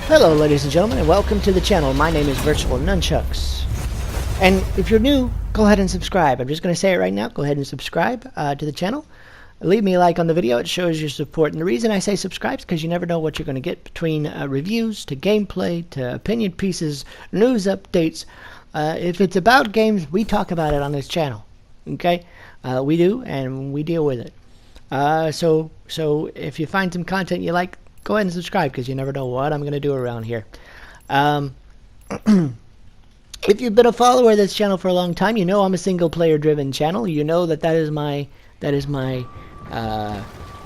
Hello ladies and gentlemen, and welcome to the channel. My name is Virtual Nunchucks. And if you're new, go ahead and subscribe. I'm just going to say it right now. Go ahead and subscribe to the channel. Leave me a like on the video. It shows your support. And the reason I say subscribe is because you never know what you're going to get between reviews to gameplay to opinion pieces, news updates. If it's about games, we talk about it on this channel. Okay? We do, and we deal with it. So if you find some content you like, go ahead and subscribe because you never know what I'm going to do around here. If you've been a follower of this channel for a long time, you know I'm a single player driven channel. You know that is my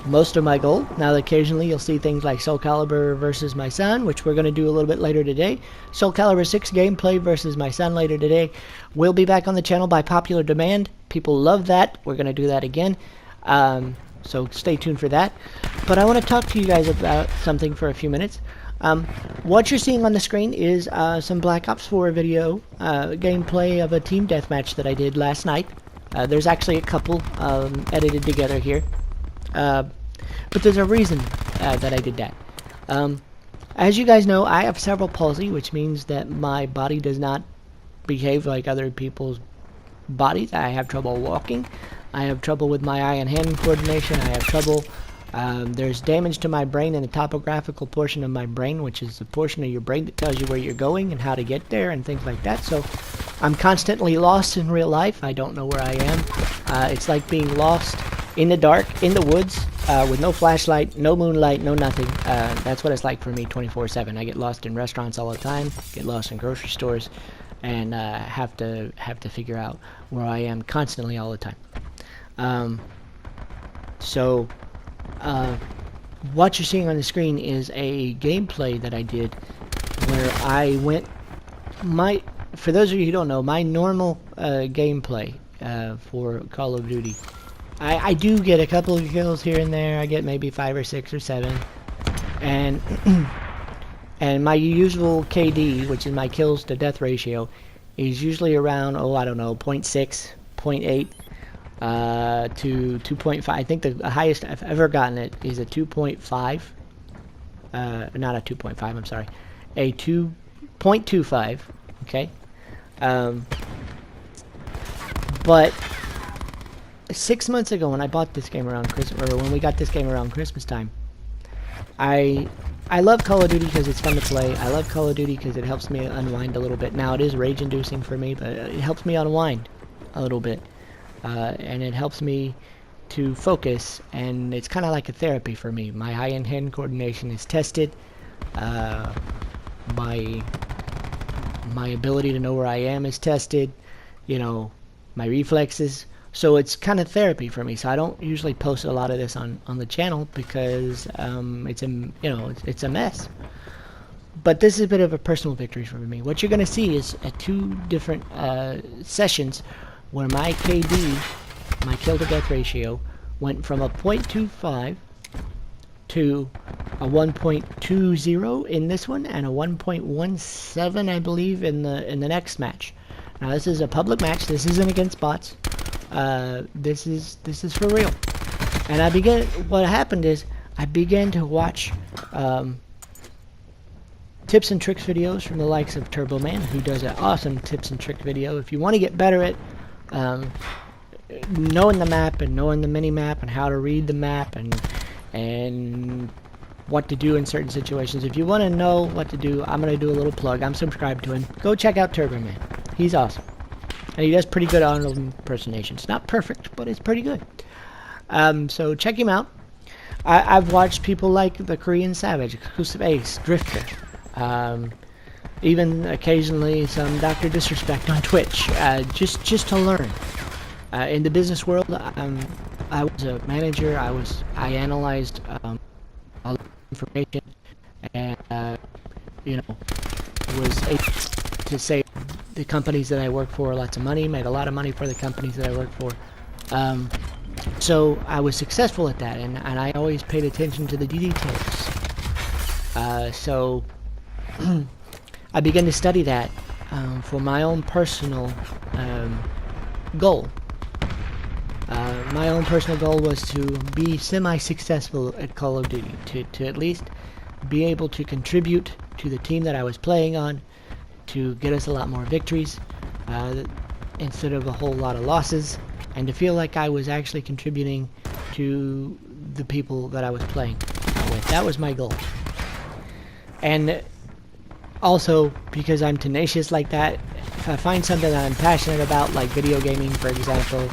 most of my goal. Now occasionally you'll see things like Soul Calibur versus my son, which we're going to do a little bit later today. Soul Calibur 6 gameplay versus my son later today. We'll be back on the channel by popular demand. People love that. We're going to do that again. So stay tuned for that. But I want to talk to you guys about something for a few minutes. What you're seeing on the screen is some Black Ops 4 video gameplay of a team deathmatch that I did last night. There's actually a couple edited together here. But there's a reason that I did that. As you guys know, I have cerebral palsy, which means that my body does not behave like other people's bodies. I have trouble walking. I have trouble with my eye and hand coordination. I have trouble. There's damage to my brain in the topographical portion of my brain, which is the portion of your brain that tells you where you're going and how to get there and things like that. So I'm constantly lost in real life. I don't know where I am. It's like being lost in the dark, in the woods, with no flashlight, no moonlight, no nothing. That's what it's like for me 24/7. I get lost in restaurants all the time, get lost in grocery stores, and have to figure out where I am constantly all the time. What you're seeing on the screen is a gameplay that I did where I went for those of you who don't know, my normal gameplay for Call of Duty, I do get a couple of kills here and there. I get maybe 5 or 6 or 7, and and my usual KD, which is my kills to death ratio, is usually around, I don't know, 0.6, 0.8 to 2.5. I think the highest I've ever gotten it is a 2.5. Not a 2.5, I'm sorry. A 2.25, okay? But 6 months ago when I bought this game around Christmas, or when we got this game around Christmas time, I love Call of Duty because it's fun to play. I love Call of Duty because it helps me unwind a little bit. Now it is rage-inducing for me, but it helps me unwind a little bit. And it helps me to focus, and it's kind of like a therapy for me. My eye and hand coordination is tested. My ability to know where I am is tested. You know, my reflexes. So it's kind of therapy for me. So I don't usually post a lot of this on the channel because it's a mess. But this is a bit of a personal victory for me. What you're going to see is 2 different sessions where my KD, my kill to death ratio, went from a 0.25 to a 1.20 in this one, and a 1.17, I believe, in the next match. Now this is a public match. This isn't against bots. This is for real. And what happened is I began to watch tips and tricks videos from the likes of Turbo Man, who does an awesome tips and trick video. If you want to get better at knowing the map and knowing the mini-map and how to read the map and what to do in certain situations. If you want to know what to do, I'm going to do a little plug. I'm subscribed to him. Go check out Turbo Man. He's awesome. And he does pretty good Arnold impersonations. Not perfect, but it's pretty good. So check him out. I've watched people like the Korean Savage, Exclusive Ace, Drifter. Even occasionally some Dr. Disrespect on Twitch, just to learn. In the business world, I was a manager. I analyzed all the information, and was able to save the companies that I work for lots of money. Made a lot of money for the companies that I work for. So I was successful at that, and I always paid attention to the details. So I began to study that for my own personal goal. My own personal goal was to be semi-successful at Call of Duty, to at least be able to contribute to the team that I was playing on to get us a lot more victories instead of a whole lot of losses, and to feel like I was actually contributing to the people that I was playing with. That was my goal. And also, because I'm tenacious like that, if I find something that I'm passionate about, like video gaming, for example,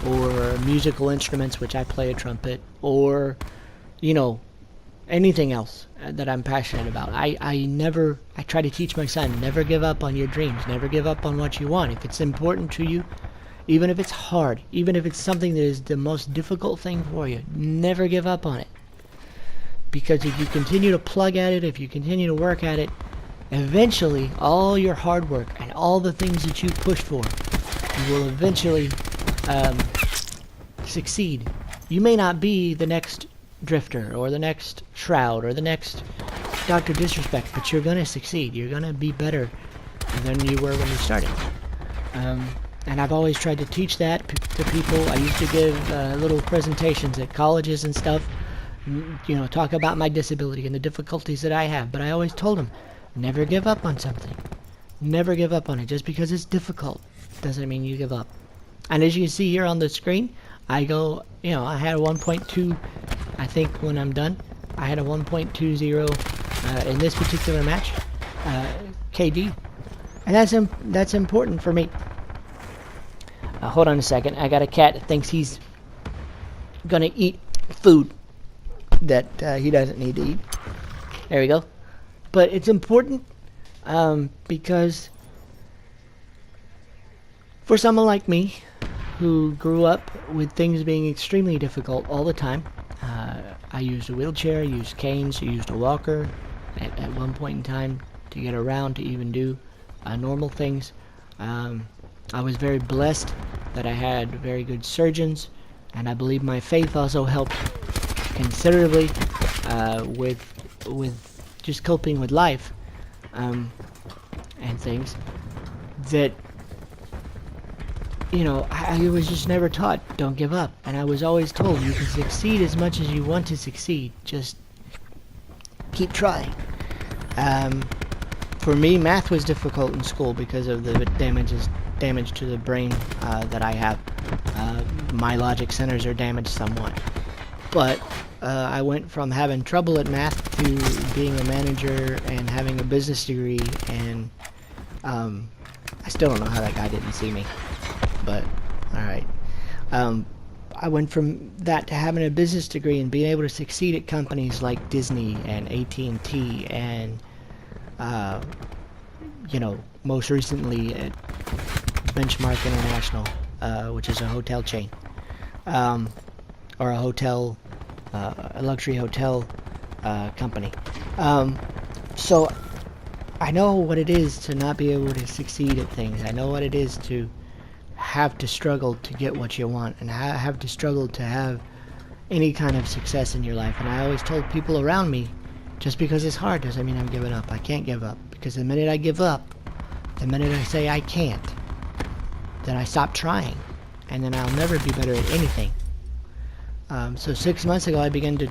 or musical instruments, which I play a trumpet, or, you know, anything else that I'm passionate about, I try to teach my son, never give up on your dreams, never give up on what you want. If it's important to you, even if it's hard, even if it's something that is the most difficult thing for you, never give up on it. Because if you continue to plug at it, if you continue to work at it, eventually all your hard work and all the things that you push for, you will eventually succeed. You may not be the next Drifter or the next Shroud or the next Dr. Disrespect, but you're going to succeed. You're going to be better than you were when you started. And I've always tried to teach that to people. I used to give little presentations at colleges and stuff, you know, talk about my disability and the difficulties that I have. But I always told them, never give up on something. Never give up on it. Just because it's difficult doesn't mean you give up. And as you can see here on the screen, I go, you know, I had a 1.2, I think when I'm done, I had a 1.20 in this particular match, KD. And that's important for me. Hold on a second. I got a cat that thinks he's gonna eat food that he doesn't need to eat. There we go. But it's important because for someone like me who grew up with things being extremely difficult all the time, I used a wheelchair, used canes, used a walker at one point in time to get around, to even do normal things. I was very blessed that I had very good surgeons, and I believe my faith also helped considerably with just coping with life and things that, you know, I was just never taught, don't give up. And I was always told, you can succeed as much as you want to succeed, just keep trying. For me, math was difficult in school because of the damage to the brain that I have. My logic centers are damaged somewhat. But I went from having trouble at math to being a manager and having a business degree, and I still don't know how that guy didn't see me. But, alright. I went from that to having a business degree and being able to succeed at companies like Disney and AT&T and, you know, most recently at Benchmark International, which is a hotel chain, or a hotel, a luxury hotel company. So I know what it is to not be able to succeed at things. I know what it is to have to struggle to get what you want, and have to struggle to have any kind of success in your life. And I always told people around me, just because it's hard doesn't mean I'm giving up. I can't give up, because the minute I give up, the minute I say I can't, then I stop trying, and then I'll never be better at anything. So 6 months ago I began to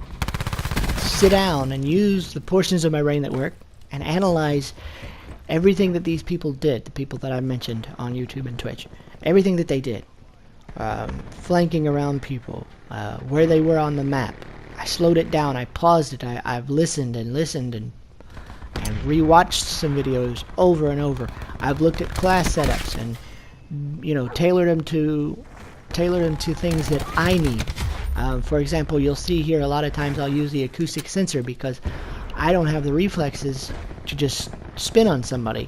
sit down and use the portions of my brain that work and analyze everything that these people did, the people that I mentioned on YouTube and Twitch, everything that they did, flanking around people, where they were on the map. I slowed it down, I paused it, I've listened and rewatched some videos over and over. I've looked at class setups and, you know, tailored them to things that I need. For example, you'll see here a lot of times I'll use the acoustic sensor because I don't have the reflexes to just spin on somebody.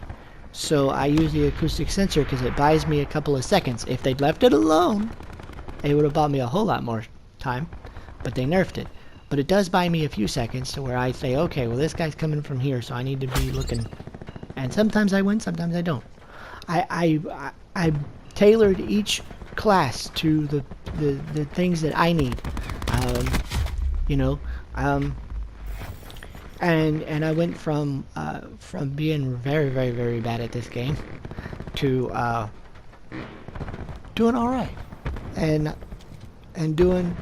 So I use the acoustic sensor because it buys me a couple of seconds. If they'd left it alone, it would have bought me a whole lot more time, but they nerfed it. But it does buy me a few seconds to where I say, okay, well, this guy's coming from here, so I need to be looking. And sometimes I win, sometimes I don't. I tailored each class to the things that I need, you know, and I went from being very, very, very bad at this game to doing all right, and doing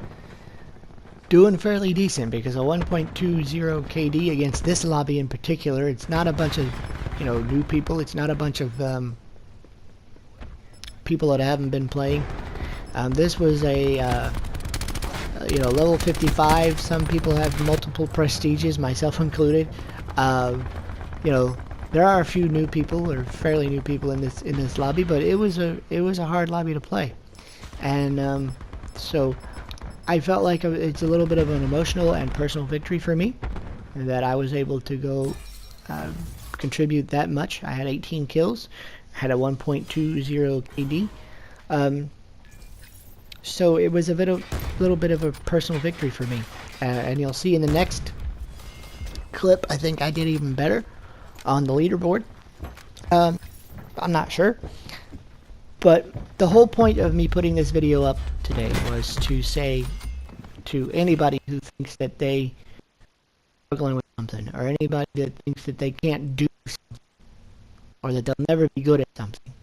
doing fairly decent because a 1.20 KD against this lobby in particular, it's not a bunch of, new people. It's not a bunch of people that haven't been playing. This was a, level 55. Some people have multiple prestiges, myself included. There are a few new people, or fairly new people in this lobby, but it was a hard lobby to play, and so I felt like it's a little bit of an emotional and personal victory for me that I was able to go contribute that much. I had 18 kills, had a 1.20 KD, so it was a little bit of a personal victory for me, and you'll see in the next clip I think I did even better on the leaderboard. I'm not sure, but the whole point of me putting this video up today was to say to anybody who thinks that they are struggling with something, or anybody that thinks that they can't do something, or that they'll never be good at something,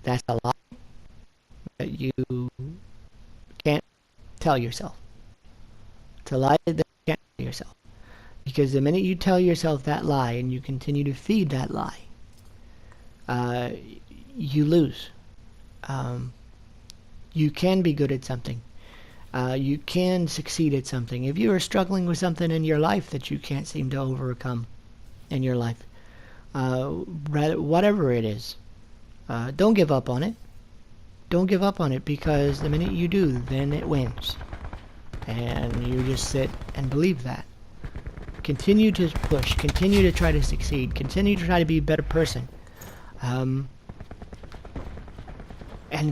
that's a lie that you can't tell yourself. It's a lie that you can't tell yourself. Because the minute you tell yourself that lie and you continue to feed that lie, you lose. You can be good at something. You can succeed at something. If you are struggling with something in your life that you can't seem to overcome in your life, whatever it is, don't give up on it. Don't give up on it, because the minute you do, then it wins. And you just sit and believe that. Continue to push, continue to try to succeed, continue to try to be a better person, and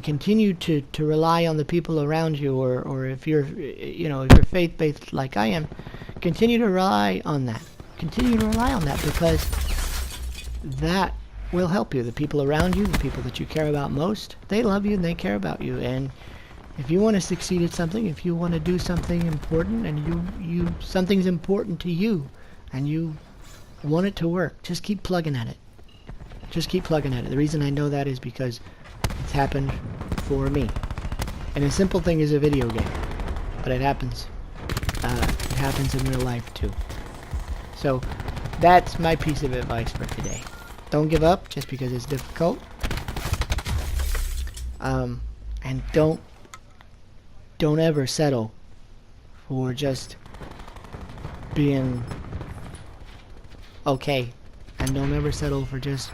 continue to rely on the people around you, or if you're if you're faith-based like I am, continue to rely on that. Continue to rely on that, because that will help you. The people around you, the people that you care about most, they love you and they care about you. And if you want to succeed at something, if you want to do something important, and something's important to you, and you want it to work, just keep plugging at it. Just keep plugging at it. The reason I know that is because it's happened for me. And a simple thing is a video game, but it happens. It happens in real life too. So that's my piece of advice for today. Don't give up just because it's difficult. And don't ever settle for just being okay, and don't ever settle for just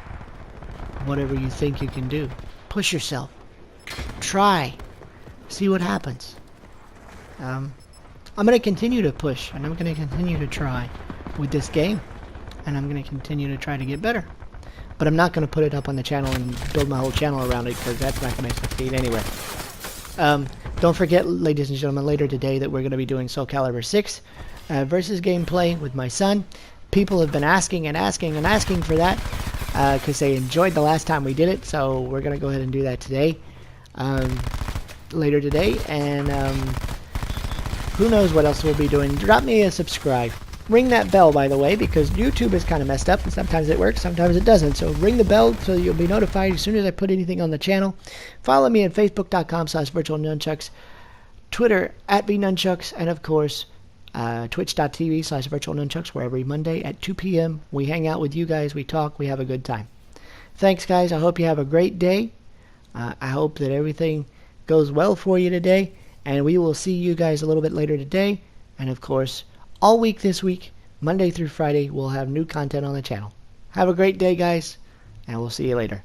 whatever you think you can do. Push yourself. Try. See what happens. I'm going to continue to push, and I'm going to continue to try with this game, and I'm going to continue to try to get better. But I'm not going to put it up on the channel and build my whole channel around it, because that's not going to succeed anyway. Don't forget, ladies and gentlemen, later today that we're going to be doing Soul Calibur 6 versus gameplay with my son. People have been asking and asking and asking for that because they enjoyed the last time we did it, so we're going to go ahead and do that today, later today, and who knows what else we'll be doing. Drop me a subscribe. Ring that bell, by the way, because YouTube is kind of messed up, and sometimes it works, sometimes it doesn't. So ring the bell so you'll be notified as soon as I put anything on the channel. Follow me at facebook.com/virtualnunchucks, Twitter @vnunchucks, and of course, twitch.tv/virtualnunchucks, where every Monday at 2 p.m. we hang out with you guys, we talk, we have a good time. Thanks, guys. I hope you have a great day. I hope that everything goes well for you today, and we will see you guys a little bit later today, and of course, all week this week, Monday through Friday, we'll have new content on the channel. Have a great day, guys, and we'll see you later.